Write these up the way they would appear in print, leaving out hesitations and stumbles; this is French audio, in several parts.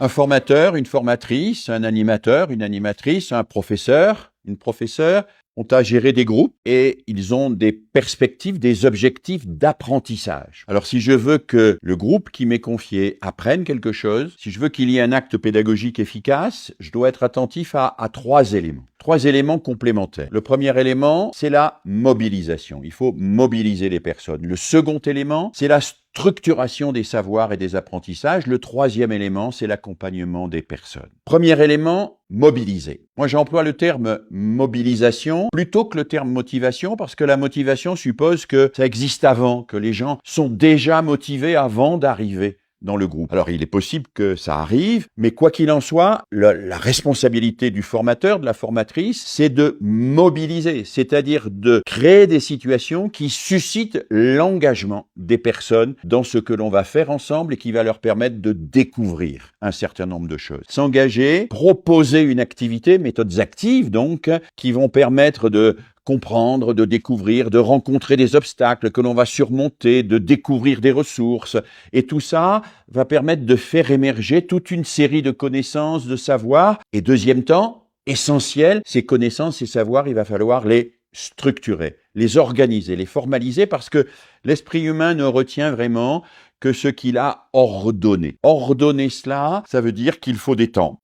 Un formateur, une formatrice, un animateur, une animatrice, un professeur, une professeure ont à gérer des groupes et ils ont des perspectives, des objectifs d'apprentissage. Alors si je veux que le groupe qui m'est confié apprenne quelque chose, si je veux qu'il y ait un acte pédagogique efficace, je dois être attentif à trois éléments. Trois éléments complémentaires. Le premier élément, c'est la mobilisation. Il faut mobiliser les personnes. Le second élément, c'est la structuration des savoirs et des apprentissages. Le troisième élément, c'est l'accompagnement des personnes. Premier élément, mobiliser. Moi, j'emploie le terme mobilisation plutôt que le terme motivation parce que la motivation suppose que ça existe avant, que les gens sont déjà motivés avant d'arriver dans le groupe. Alors, il est possible que ça arrive, mais quoi qu'il en soit, la responsabilité du formateur, de la formatrice, c'est de mobiliser, c'est-à-dire de créer des situations qui suscitent l'engagement des personnes dans ce que l'on va faire ensemble et qui va leur permettre de découvrir un certain nombre de choses. S'engager, proposer une activité, méthodes actives donc, qui vont permettre de comprendre, de découvrir, de rencontrer des obstacles que l'on va surmonter, de découvrir des ressources. Et tout ça va permettre de faire émerger toute une série de connaissances, de savoirs. Et deuxième temps, essentiel, ces connaissances, ces savoirs, il va falloir les structurer, les organiser, les formaliser parce que l'esprit humain ne retient vraiment que ce qu'il a ordonné. Ordonner cela, ça veut dire qu'il faut des temps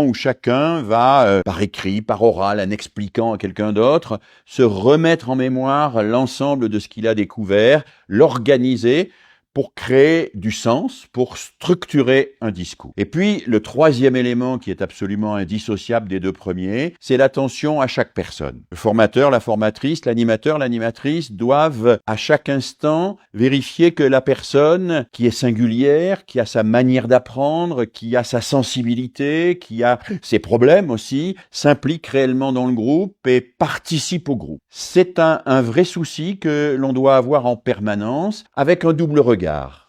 où chacun va, par écrit, par oral, en expliquant à quelqu'un d'autre, se remettre en mémoire l'ensemble de ce qu'il a découvert, l'organiser pour créer du sens, pour structurer un discours. Et puis, le troisième élément qui est absolument indissociable des deux premiers, c'est l'attention à chaque personne. Le formateur, la formatrice, l'animateur, l'animatrice doivent à chaque instant vérifier que la personne qui est singulière, qui a sa manière d'apprendre, qui a sa sensibilité, qui a ses problèmes aussi, s'implique réellement dans le groupe et participe au groupe. C'est un vrai souci que l'on doit avoir en permanence avec un double regard.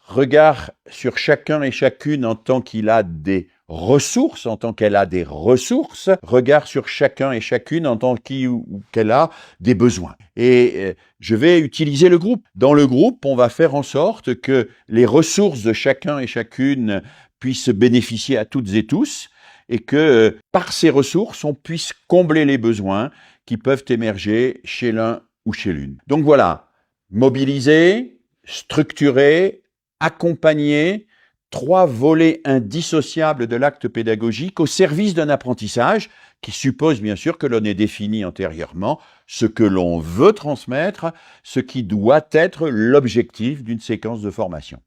Regard sur chacun et chacune en tant qu'il a des ressources, en tant qu'elle a des ressources. Regard sur chacun et chacune en tant qu'elle a des besoins. Et je vais utiliser le groupe. Dans le groupe, on va faire en sorte que les ressources de chacun et chacune puissent bénéficier à toutes et tous et que par ces ressources, on puisse combler les besoins qui peuvent émerger chez l'un ou chez l'une. Donc voilà, mobiliser, structurer, accompagner, trois volets indissociables de l'acte pédagogique au service d'un apprentissage qui suppose bien sûr que l'on ait défini antérieurement ce que l'on veut transmettre, ce qui doit être l'objectif d'une séquence de formation.